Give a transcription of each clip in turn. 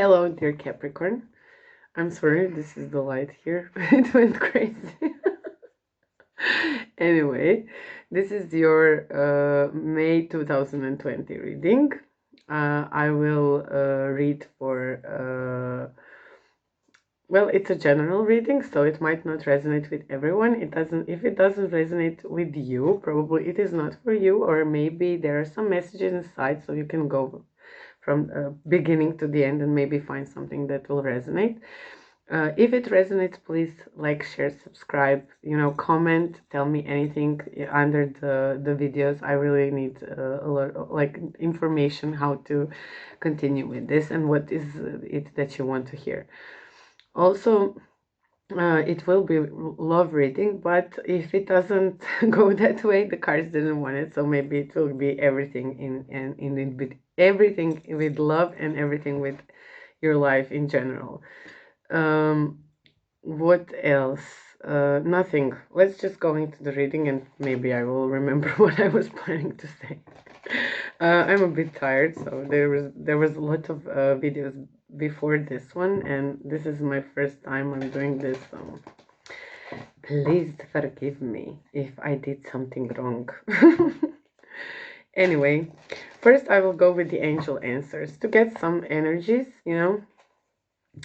Hello, dear Capricorn. I'm sorry, this is the light here. It went crazy. Anyway, this is your May 2020 reading. I will read for well, it's a general reading, so it might not resonate with everyone. If it doesn't resonate with you, probably it is not for you, or maybe there are some messages inside, so you can go from beginning to the end and maybe find something that will resonate. If it resonates, please like, share, subscribe, comment, tell me anything under the videos. I really need a lot like information how to continue with this and what is it that you want to hear. Also, it will be love reading, but if it doesn't go that way, the cards didn't want it, so maybe it will be everything with everything with love and everything with your life in general. What else? Nothing. Let's just go into the reading and maybe I will remember what I was planning to say. I'm a bit tired, so there was a lot of videos before this one, and this is my first time I'm doing this, so please forgive me if I did something wrong. Anyway, first I will go with the angel answers to get some energies,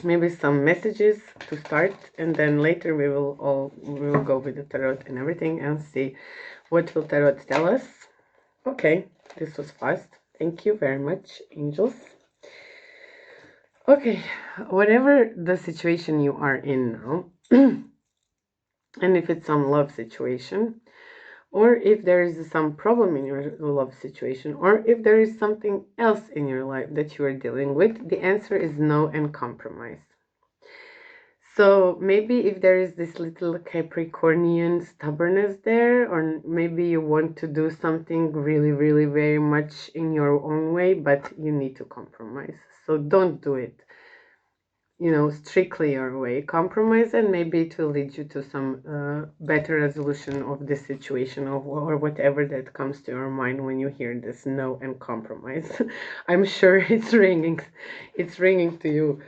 maybe some messages to start, and then later we will go with the tarot and everything and see what will tarot tell us. Okay, this was fast. Thank you very much, angels. Okay, whatever the situation you are in now, and if it's some love situation, or if there is some problem in your love situation, or if there is something else in your life that you are dealing with, the answer is no and compromise. So maybe if there is this little Capricornian stubbornness there, or maybe you want to do something really, really very much in your own way, but you need to compromise. So don't do it, strictly your way. Compromise, and maybe it will lead you to some better resolution of this situation, or whatever that comes to your mind when you hear this no and compromise. I'm sure it's ringing to you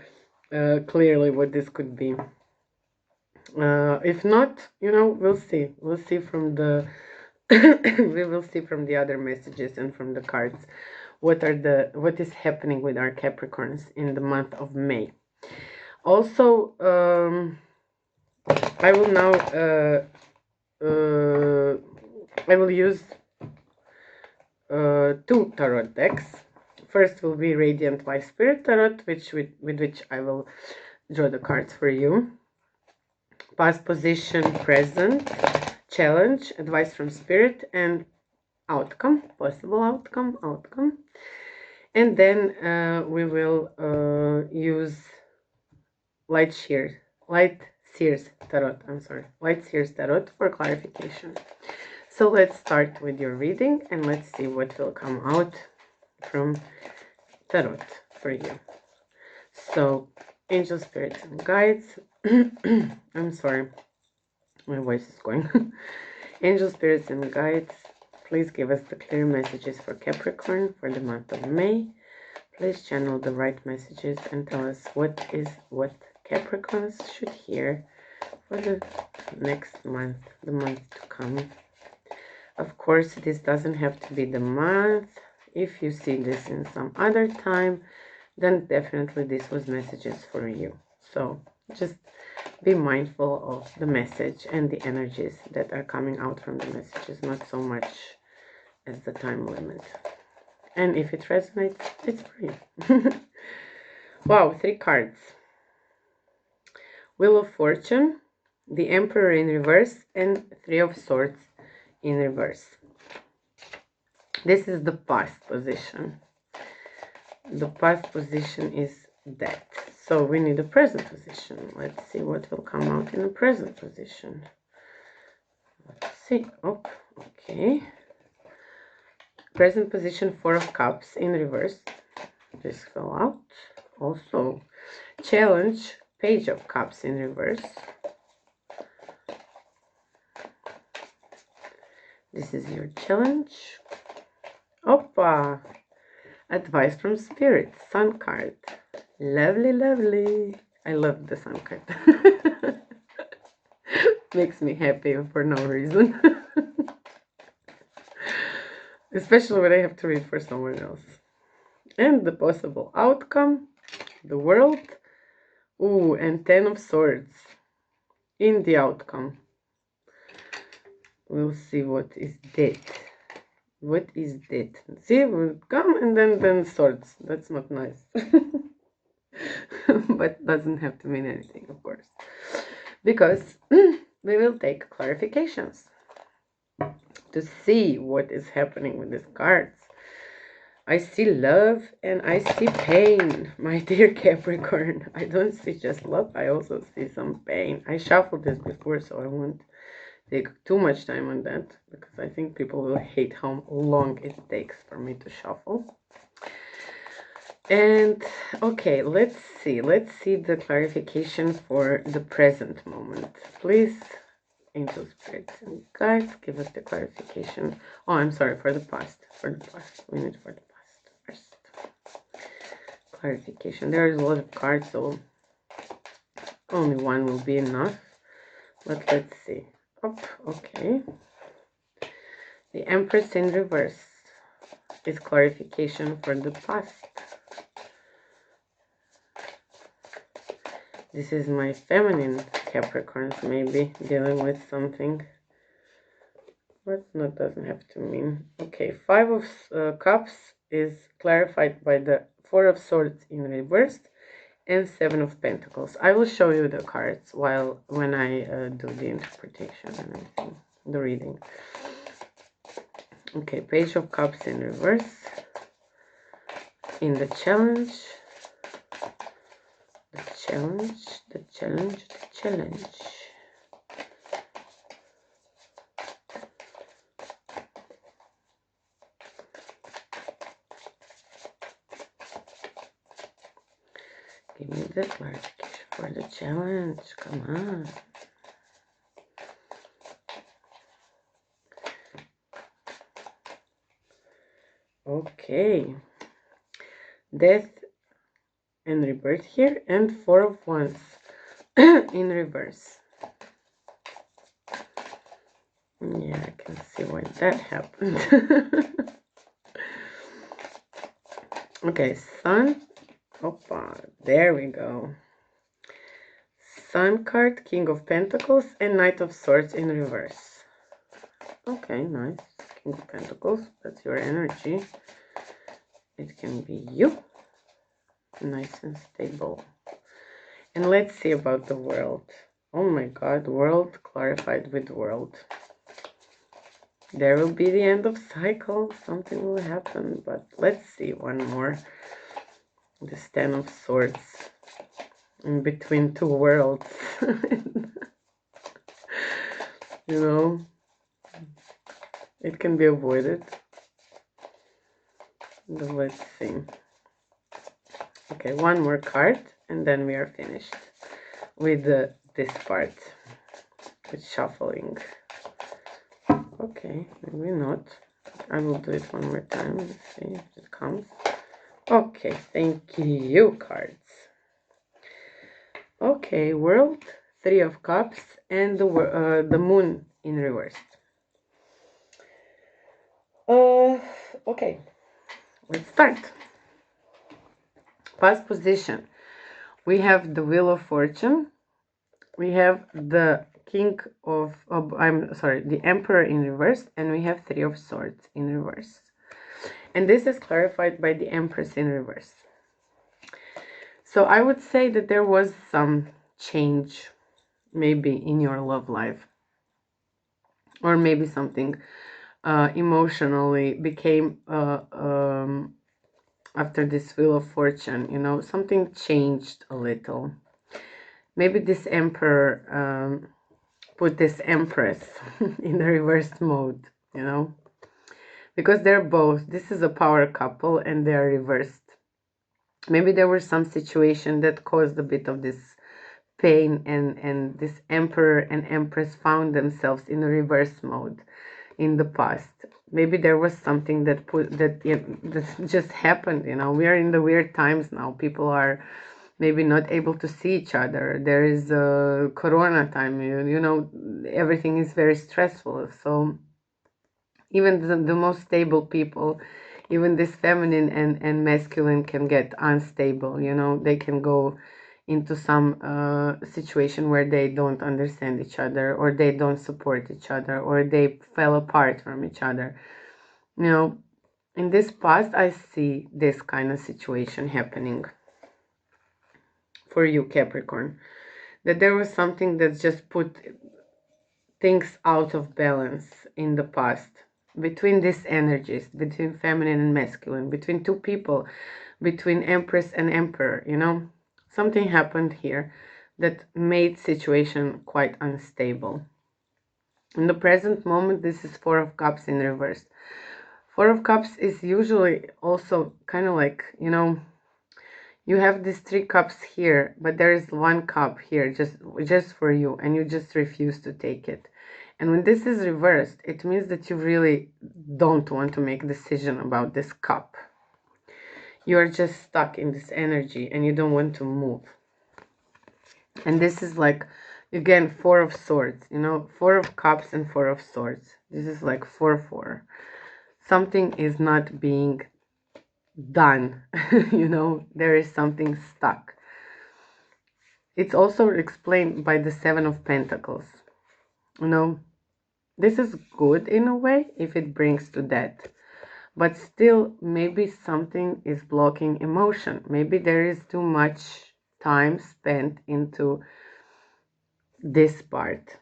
clearly what this could be. If not, we'll see from the we will see from the other messages and from the cards what is happening with our Capricorns in the month of May. Also, I will now I will use two tarot decks. First will be Radiant by Spirit Tarot, with which I will draw the cards for you. Past position, present, challenge, advice from Spirit, and outcome, possible outcome. And then we will use Light Seers Tarot for clarification. So let's start with your reading and let's see what will come out from Tarot for you. So, angel, spirits, and guides. I'm sorry, my voice is going. Angel, spirits, and guides, please give us the clear messages for Capricorn for the month of May. Please channel the right messages and tell us what Capricorns should hear for the next month, the month to come. Of course, this doesn't have to be the month. If you see this in some other time, then definitely this was messages for you. So just be mindful of the message and the energies that are coming out from the messages, not so much as the time limit. And if it resonates, it's for you. Wow, 3 cards. Wheel of Fortune, the Emperor in reverse, and 3 of Swords in reverse. This is the past position. The past position is Death. So we need a present position. Let's see what will come out in a present position. Let's see. Oh, okay. Present position, 4 of Cups in reverse. This fell out. Also, challenge, Page of Cups in reverse. This is your challenge. Oppa! Advice from Spirit, Sun card. Lovely, lovely. I love the sun card. Makes me happy for no reason. Especially when I have to read for someone else. And the possible outcome, the world. Ooh, and 10 of swords in the outcome. We'll see what is dead. What is dead? See, we'll come and then swords. That's not nice. But doesn't have to mean anything, of course. Because we will take clarifications to see what is happening with these cards. I see love and I see pain, my dear Capricorn. I don't see just love, I also see some pain. I shuffled this before, so I won't take too much time on that, because I think people will hate how long it takes for me to shuffle. And okay, let's see the clarification for the present moment. Please, angel spirits and guides, give us the clarification. Oh, I'm sorry, for the past. We need for the past first. Clarification. There is a lot of cards, so only one will be enough. But let's see. Okay. The Empress in reverse is clarification for the past. This is my feminine Capricorns, maybe dealing with something. But that doesn't have to mean. Okay, 5 of Cups is clarified by the 4 of Swords in reverse and 7 of Pentacles. I will show you the cards when I do the interpretation and everything, the reading. Okay, Page of Cups in reverse. In the challenge. The challenge. Give me the clarification for the challenge. Come on. Okay. Death and rebirth here, and 4 of Wands in reverse. Yeah, I can see why that happened. Okay, Sun. Opa, there we go. Sun card, King of Pentacles, and Knight of Swords in reverse. Okay, nice. King of Pentacles, that's your energy. It can be you. Nice and stable. And let's see about the world. Oh my god, world clarified with world. There will be the end of cycle. Something will happen, but let's see one more. This 10 of Swords in between two worlds. You know, it can be avoided. But let's see. Okay, one more card and then we are finished with this part, with shuffling. Okay, maybe not. I will do it one more time. Let's see if it comes. Okay, thank you, cards. Okay, World, 3 of Cups, and the Moon in reverse. Okay, let's start. Past position. We have the Wheel of Fortune. We have the King of, the Emperor in reverse, and we have 3 of Swords in reverse. And this is clarified by the Empress in reverse. So I would say that there was some change maybe in your love life, or maybe something emotionally became after this Wheel of Fortune, you know, something changed a little. Maybe this Emperor put this Empress in the reversed mode, you know, because they're both, this is a power couple and they're reversed. Maybe there was some situation that caused a bit of this pain, and this Emperor and Empress found themselves in a reverse mode in the past. Maybe there was something that just happened, you know. We are in the weird times now. People are maybe not able to see each other. There is a corona time, you know, everything is very stressful. So even the most stable people, even this feminine and masculine, can get unstable, you know. They can go into some situation where they don't understand each other, or they don't support each other, or they fell apart from each other, you know. In this past, I see this kind of situation happening for you, Capricorn, that there was something that just put things out of balance in the past, between these energies, between feminine and masculine, between two people, between empress and emperor, you know. Something happened here that made situation quite unstable. In the present moment, this is Four of Cups in reverse. Four of Cups is usually also kind of like, you know, you have these three cups here, but there is one cup here just for you, and you just refuse to take it. And when this is reversed, it means that you really don't want to make a decision about this cup. You are just stuck in this energy and you don't want to move. And this is like, again, Four of Swords, you know, Four of Cups and Four of Swords. This is like 4-4. Something is not being done, you know, there is something stuck. It's also explained by the Seven of Pentacles. You know, this is good in a way if it brings to death. But still, maybe something is blocking emotion. Maybe there is too much time spent into this part.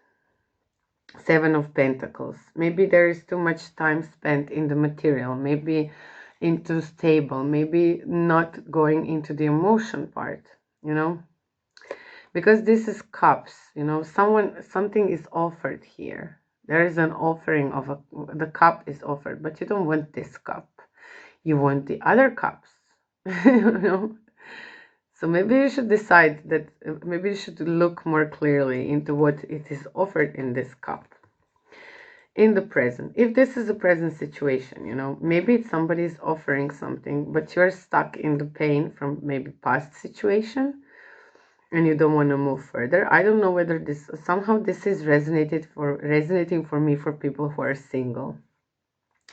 Seven of Pentacles. Maybe there is too much time spent in the material. Maybe into stable. Maybe not going into the emotion part, you know. Because this is cups, you know, something is offered here. There is an offering of the cup is offered, but you don't want this cup. You want the other cups, you know. So maybe you should decide that, maybe you should look more clearly into what it is offered in this cup. In the present, if this is a present situation, you know, maybe somebody is offering something, but you're stuck in the pain from maybe past situation, and you don't want to move further. I don't know whether this somehow this is resonating for me for people who are single.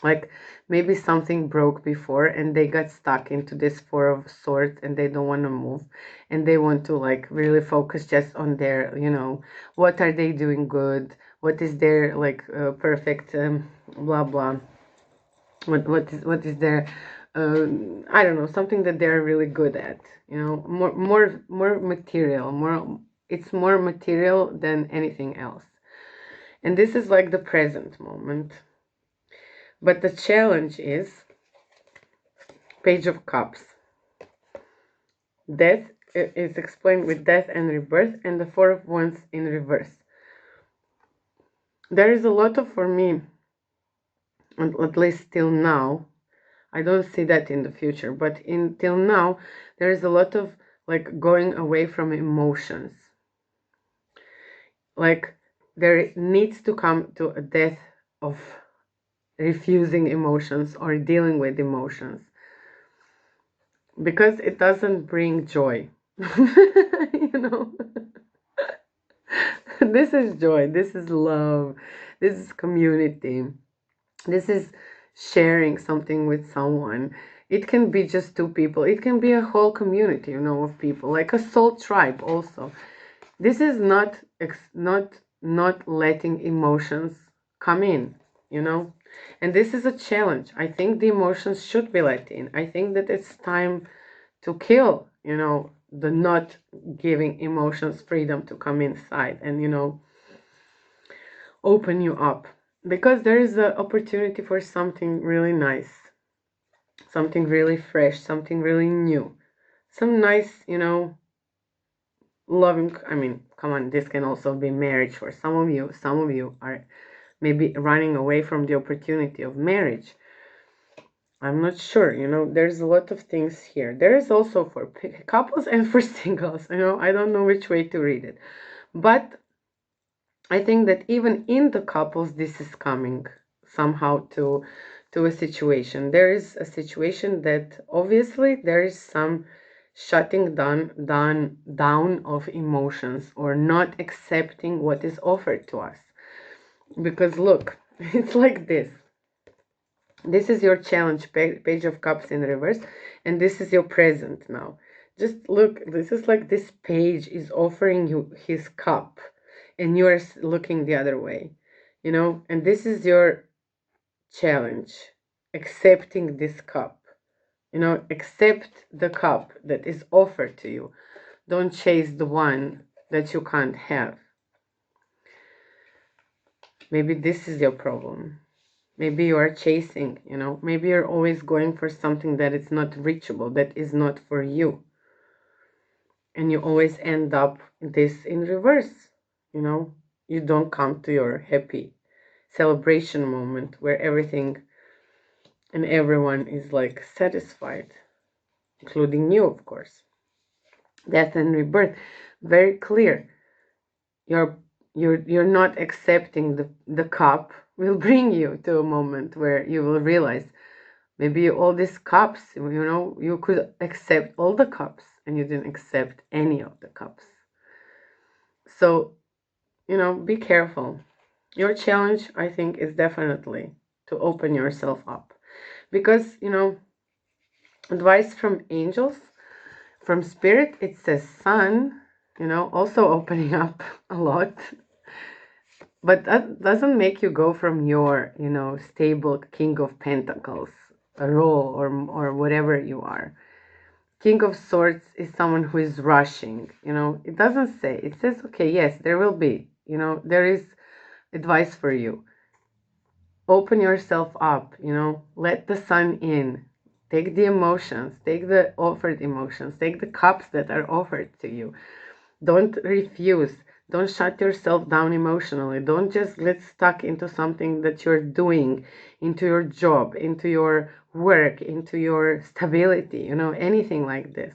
Like maybe something broke before and they got stuck into this Four of Swords and they don't want to move, and they want to like really focus just on their, you know, what are they doing good, what is their like perfect blah blah, what is their I don't know, something that they're really good at, you know, more material, more, it's more material than anything else. And this is like the present moment. But the challenge is Page of Cups. Death is explained with death and rebirth, and the Four of Wands in reverse. There is a lot of, for me, at least till now, I don't see that in the future, but until now, there is a lot of like going away from emotions. Like there needs to come to a death of refusing emotions or dealing with emotions, because it doesn't bring joy. You know, this is joy, this is love, this is community, this is sharing something with someone. It can be just two people, it can be a whole community, you know, of people, like a soul tribe also. This is not letting emotions come in, you know. And this is a challenge. I think the emotions should be let in. I think that it's time to kill, you know, the not giving emotions freedom to come inside and, you know, open you up, because there is an opportunity for something really nice, something really fresh, something really new, some nice, you know, loving. I mean, come on, this can also be marriage for some of you. Some of you are maybe running away from the opportunity of marriage. I'm not sure, you know, there's a lot of things here. There is also for couples and for singles, you know, I don't know which way to read it. But I think that even in the couples, this is coming somehow to a situation. There is a situation that obviously there is some shutting down of emotions, or not accepting what is offered to us. Because look, it's like this. This is your challenge, page of cups in reverse, and this is your present now. Just look, this is like this page is offering you his cup, and you are looking the other way, and this is your challenge, accepting this cup. Accept the cup that is offered to you. Don't chase the one that you can't have. Maybe this is your problem. Maybe you are chasing, maybe you're always going for something that is not reachable, that is not for you. And you always end up this in reverse, you don't come to your happy celebration moment where everything and everyone is like satisfied, including you, of course. Death and rebirth, very clear. You're not accepting the cup will bring you to a moment where you will realize maybe all these cups, you could accept all the cups and you didn't accept any of the cups. So, be careful. Your challenge, I think, is definitely to open yourself up. Because, advice from angels, from spirit, it says sun, also opening up a lot. But that doesn't make you go from your, stable King of Pentacles role or whatever you are. King of Swords is someone who is rushing, It doesn't say. It says, okay, yes, there will be, there is advice for you. Open yourself up, let the sun in. Take the emotions, take the offered emotions, take the cups that are offered to you. Don't refuse. Don't shut yourself down emotionally. Don't just get stuck into something that you're doing, into your job, into your work, into your stability, anything like this.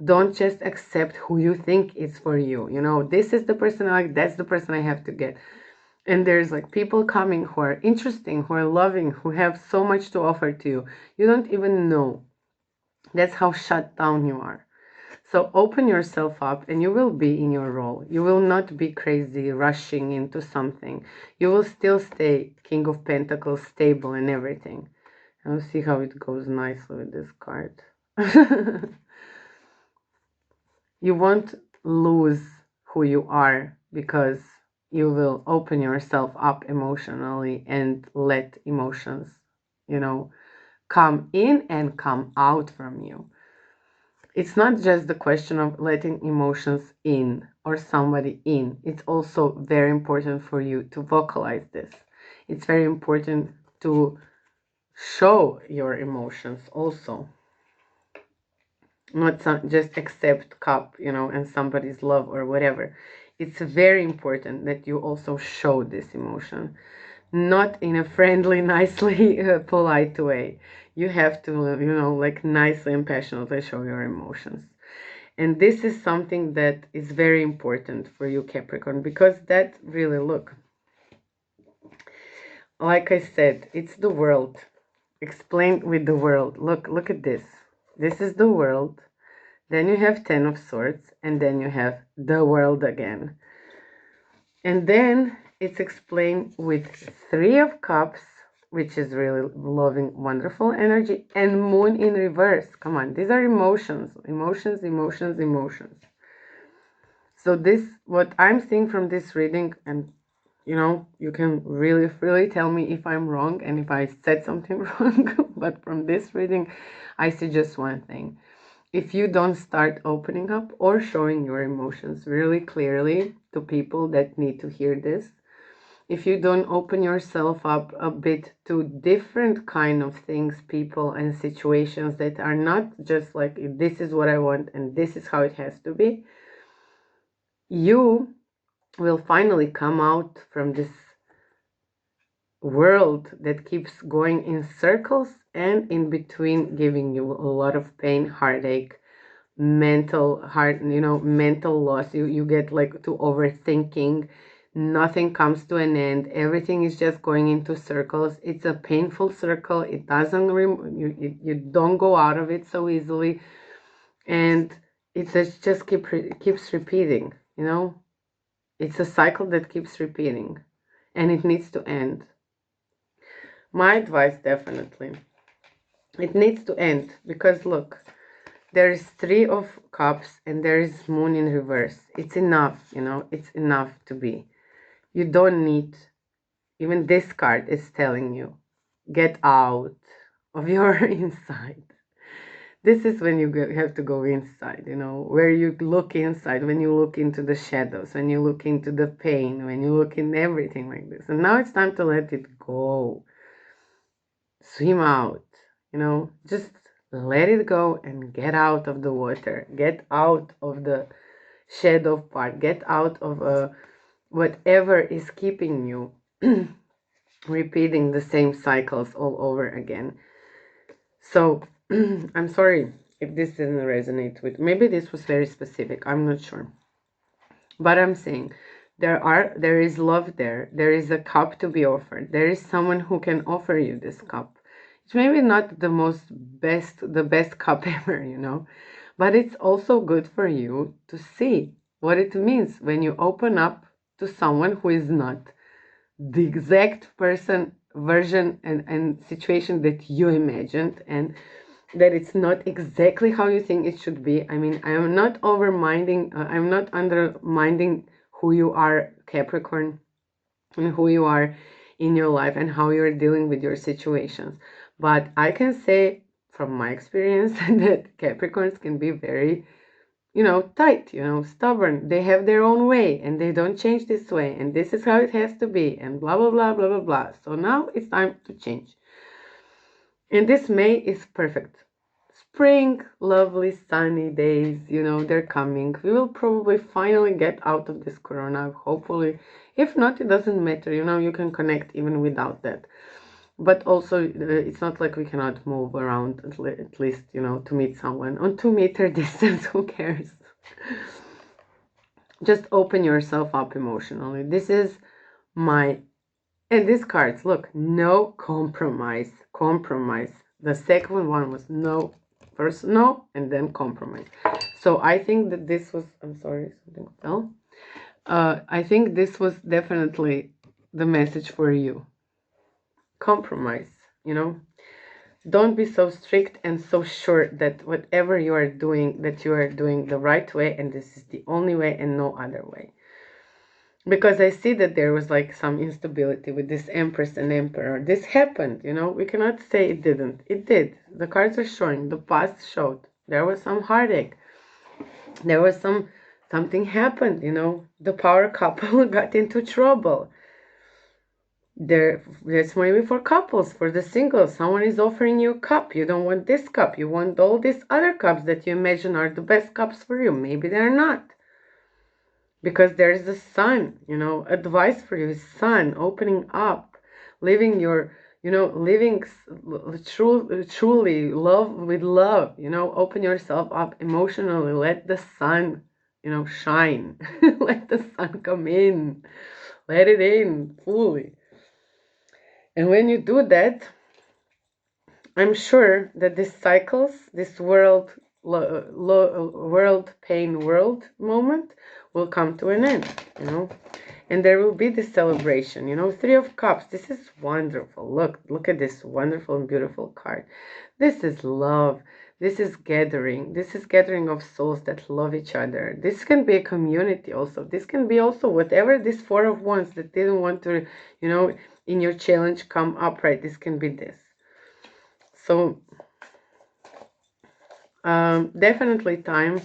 Don't just accept who you think is for you. This is the person I like, that's the person I have to get. And there's like people coming who are interesting, who are loving, who have so much to offer to you. You don't even know. That's how shut down you are. So open yourself up and you will be in your role. You will not be crazy rushing into something. You will still stay King of Pentacles, stable and everything. I'll see how it goes nicely with this card. You won't lose who you are because you will open yourself up emotionally and let emotions, come in and come out from you. It's not just the question of letting emotions in or somebody in. It's also very important for you to vocalize this. It's very important to show your emotions also. Not just accept cup, and somebody's love or whatever. It's very important that you also show this emotion. Not in a friendly, nicely, polite way. You have to, like nicely and passionately show your emotions. And this is something that is very important for you, Capricorn, because that really, look, like I said, it's the world. Explain with the world. Look at this. This is the world. Then you have 10 of Swords, and then you have the world again. And then it's explained with 3 of Cups, which is really loving, wonderful energy, and Moon in reverse. Come on, these are emotions, emotions, emotions, emotions. So this, what I'm seeing from this reading, and you can really tell me if I'm wrong and if I said something wrong, but from this reading, I see just one thing. If you don't start opening up or showing your emotions really clearly to people that need to hear this, if you don't open yourself up a bit to different kind of things, people and situations that are not just like, this is what I want and this is how it has to be, you will finally come out from this world that keeps going in circles and in between giving you a lot of pain, heartache, mental loss. You get like to overthinking. Nothing comes to an end. Everything is just going into circles. It's a painful circle. It doesn't you don't go out of it so easily. And it just keeps repeating, you know. It's a cycle that keeps repeating, and it needs to end. My advice, definitely, it needs to end, because look, there is three of cups and there is moon in reverse. It's enough, you know. It's enough to be. You don't need, even this card is telling you, get out of your inside. This is when you have to go inside, you know, where you look inside, when you look into the shadows, when you look into the pain, when you look in everything like this. And now it's time to let it go. Swim out, you know, just let it go and get out of the water. Get out of the shadow part. Get out of whatever is keeping you repeating the same cycles all over again. So I'm sorry if this didn't resonate with, maybe this was very specific, I'm not sure. But I'm saying there is love there. There is a cup to be offered. There is someone who can offer you this cup. It's maybe not the best cup ever, you know, but it's also good for you to see what it means when you open up to someone who is not the exact person, version, and situation that you imagined, and that it's not exactly how you think it should be. I mean, I am not I'm not undermining who you are, Capricorn, and who you are in your life and how you're dealing with your situations. But I can say from my experience that Capricorns can be very, you know, tight, you know, stubborn. They have their own way and they don't change this way, and this is how it has to be, and blah, blah, blah, blah, blah, blah. So now it's time to change. And this May is perfect. Spring, lovely sunny days, you know, they're coming. We will probably finally get out of this corona, hopefully. If not, it doesn't matter, you know, you can connect even without that. But also, it's not like we cannot move around, at least, you know, to meet someone on 2 meter distance. Who cares? Just open yourself up emotionally. This is my, and these cards, look, no compromise. Compromise. The second one was no, first no, and then compromise. So I think that this was, I'm sorry, something fell. I think this was definitely the message for you. Compromise, you know. Don't be so strict and so sure that whatever you are doing, that you are doing the right way and this is the only way and no other way. Because I see that there was like some instability with this Empress and Emperor. This happened, you know, we cannot say it didn't. It did. The cards are showing, the past showed. There was some heartache. There was something happened, you know. The power couple got into trouble. That's maybe for couples, for the singles. Someone is offering you a cup. You don't want this cup. You want all these other cups that you imagine are the best cups for you. Maybe they're not. Because there is the sun, you know, advice for you, sun, opening up, living your, you know, living truly, love with love, you know, open yourself up emotionally, let the sun, you know, shine, let the sun come in, let it in fully. And when you do that, I'm sure that these cycles, this world pain world moment will come to an end, you know, and there will be this celebration, you know. Three of Cups, this is wonderful. Look at this wonderful and beautiful card. This is love. This is gathering of souls that love each other. This can be a community also. This can be also whatever this Four of Wands that didn't want to, you know, in your challenge come upright. This can be this. So definitely time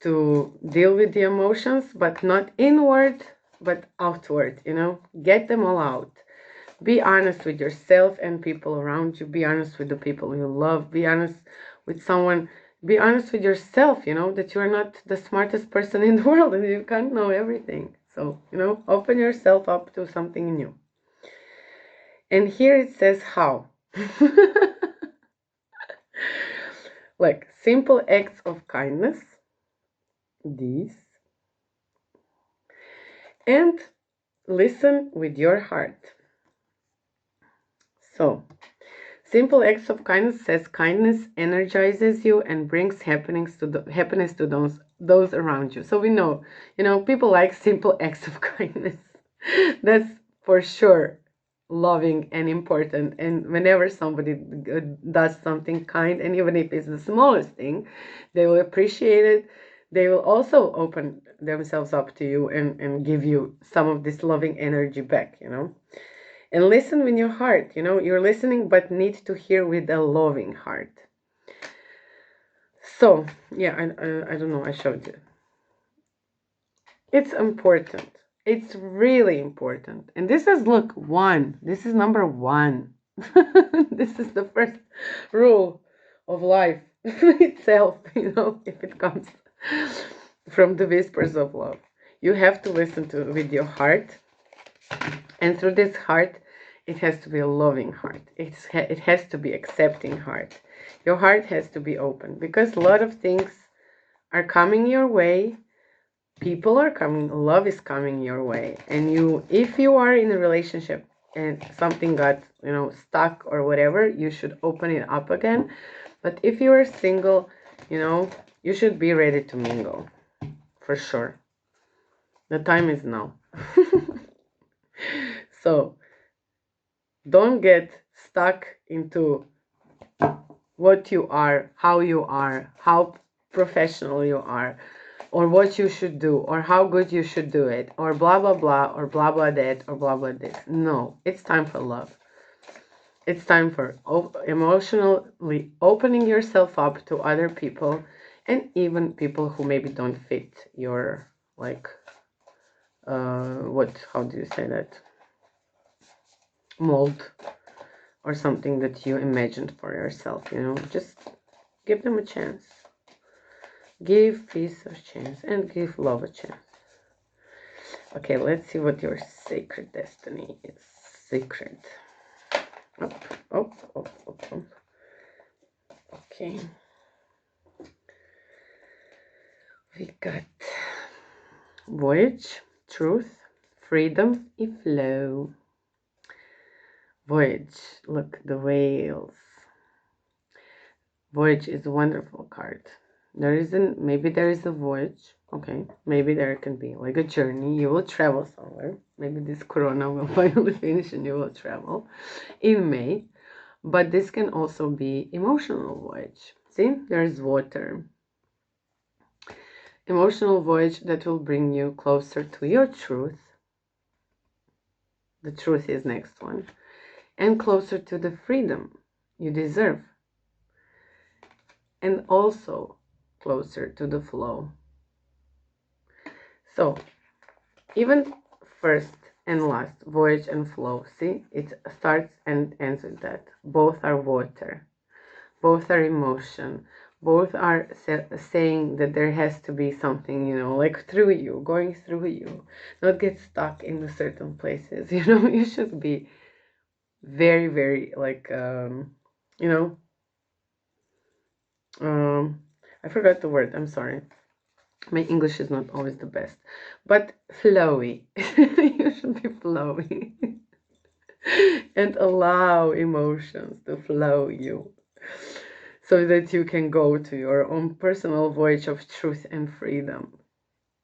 to deal with the emotions, but not inward, but outward, you know, get them all out. Be honest with yourself and people around you. Be honest with the people you love. Be honest with someone. Be honest with yourself, you know, that you are not the smartest person in the world and you can't know everything. So, you know, open yourself up to something new. And here it says how. Like simple acts of kindness, these, and listen with your heart. So Simple acts of kindness says kindness energizes you and brings happiness to those around you. So we know, people like simple acts of kindness. That's for sure loving and important. And whenever somebody does something kind, and even if it's the smallest thing, they will appreciate it. They will also open themselves up to you and give you some of this loving energy back, And listen with your heart, you're listening, but need to hear with a loving heart. So, yeah, I don't know, I showed you. It's important. It's really important. And this is, look, one. This is number one. This is the first rule of life itself, if it comes from the whispers of love. You have to listen to with your heart. And through this heart, it has to be a loving heart. It has to be accepting heart. Your heart has to be open because a lot of things are coming your way. People are coming, love is coming your way. And if you are in a relationship and something got, stuck or whatever, you should open it up again. But if you are single, you should be ready to mingle. For sure. The time is now. So, don't get stuck into what you are, how professional you are, or what you should do, or how good you should do it, or blah, blah, blah, or blah, blah, that, or blah, blah, this. No, it's time for love. It's time for emotionally opening yourself up to other people, and even people who maybe don't fit your, how do you say that? Mold, or something that you imagined for yourself, just give them a chance. Give peace a chance and give love a chance. Okay, let's see what your sacred destiny is. Sacred. Up. Okay. We got voyage, truth, freedom, and flow. Voyage. Look, the whales. Voyage is a wonderful card. Maybe there is a voyage. Okay, maybe there can be like a journey. You will travel somewhere. Maybe this corona will finally finish and you will travel in May. But this can also be emotional voyage. See, there's water. Emotional voyage that will bring you closer to your truth. The truth is next one. And closer to the freedom you deserve. And also closer to the flow. So, even first and last, voyage and flow, see, it starts and ends with that. Both are water, both are emotion, both are saying that there has to be something, like through you, going through you, not get stuck in the certain places, you should be very, very, I forgot the word, I'm sorry. My English is not always the best, but flowy. You should be flowy and allow emotions to flow you so that you can go to your own personal voyage of truth and freedom.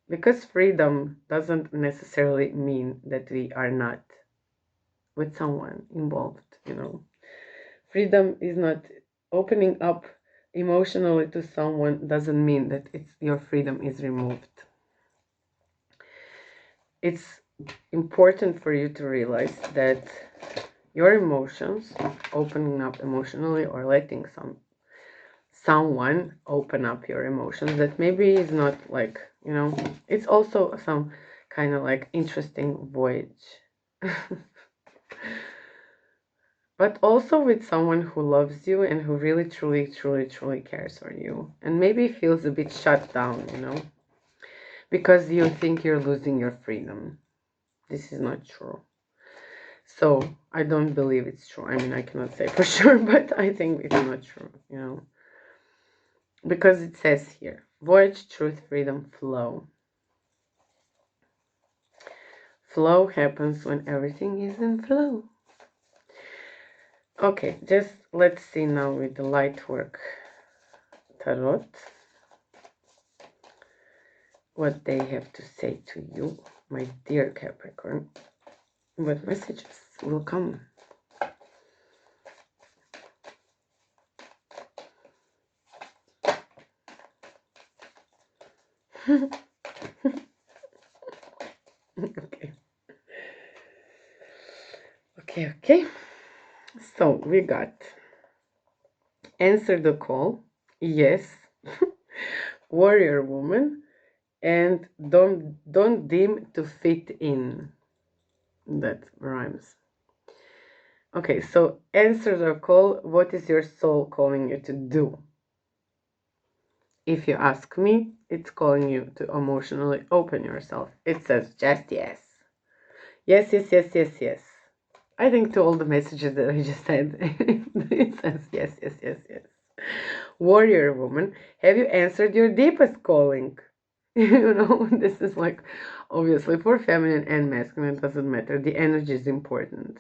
Because freedom doesn't necessarily mean that we are not with someone involved, Freedom is not opening up emotionally to someone doesn't mean that your freedom is removed. It's important for you to realize that your emotions, opening up emotionally or letting someone open up your emotions, that maybe is not it's also some kind of interesting voyage. But also with someone who loves you and who really, truly, truly, truly cares for you. And maybe feels a bit shut down, because you think you're losing your freedom. This is not true. So I don't believe it's true. I mean, I cannot say for sure, but I think it's not true, Because it says here, voyage, truth, freedom, flow. Flow happens when everything is in flow. Okay, just let's see now with the light work tarot what they have to say to you, my dear Capricorn. What messages will come? Okay. Okay. So we got answer the call, yes, warrior woman, and don't deem to fit in. That rhymes. Okay, so answer the call. What is your soul calling you to do? If you ask me, it's calling you to emotionally open yourself. It says just yes. Yes. I think to all the messages that I just said, it says yes. Warrior woman, have you answered your deepest calling? This is like, obviously for feminine and masculine, it doesn't matter. The energy is important.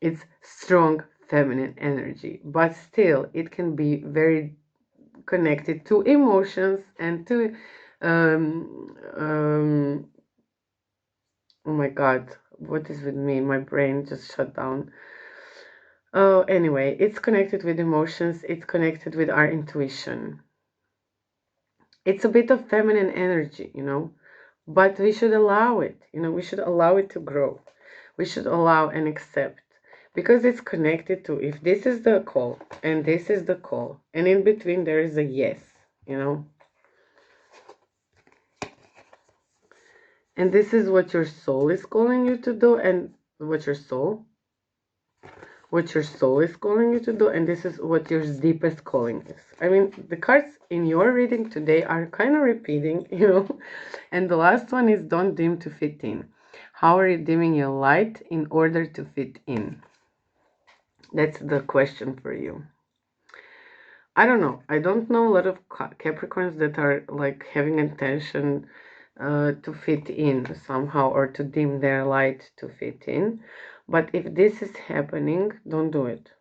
It's strong feminine energy, but still it can be very connected to emotions and to oh my god, what is with me? My brain just shut down. Oh, anyway, it's connected with emotions, it's connected with our intuition. It's a bit of feminine energy, but we should allow it, we should allow it to grow. We should allow and accept, because it's connected to, if this is the call and this is the call, and in between there is a yes, and this is what your soul is calling you to do, and what your soul is calling you to do, and this is what your deepest calling is. I mean, the cards in your reading today are kind of repeating, and the last one is don't dim to fit in. How are you dimming your light in order to fit in? That's the question for you. I don't know. I don't know a lot of Capricorns that are like having intention to fit in somehow, or to dim their light to fit in. But if this is happening, don't do it.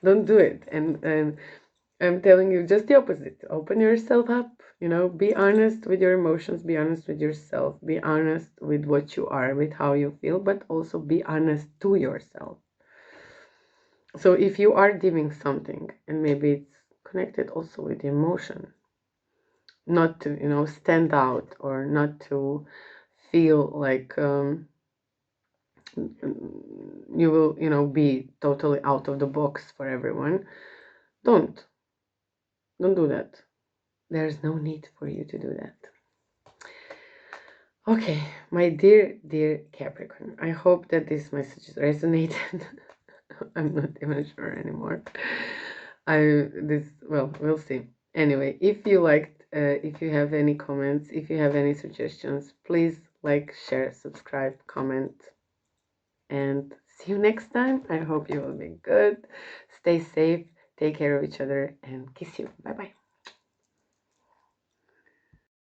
Don't do it. And I'm telling you just the opposite. Open yourself up, be honest with your emotions, be honest with yourself, be honest with what you are, with how you feel, but also be honest to yourself. So if you are dimming something, and maybe it's connected also with emotion, not to, stand out, or not to feel like you will, be totally out of the box for everyone. Don't do that. There's no need for you to do that. Okay, my dear Capricorn, I hope that this message resonated. I'm not even sure anymore. We'll see. Anyway, if you liked, if you have any comments, if you have any suggestions, please like, share, subscribe, comment, and see you next time. I hope you will be good. Stay safe, take care of each other, and kiss you. Bye bye.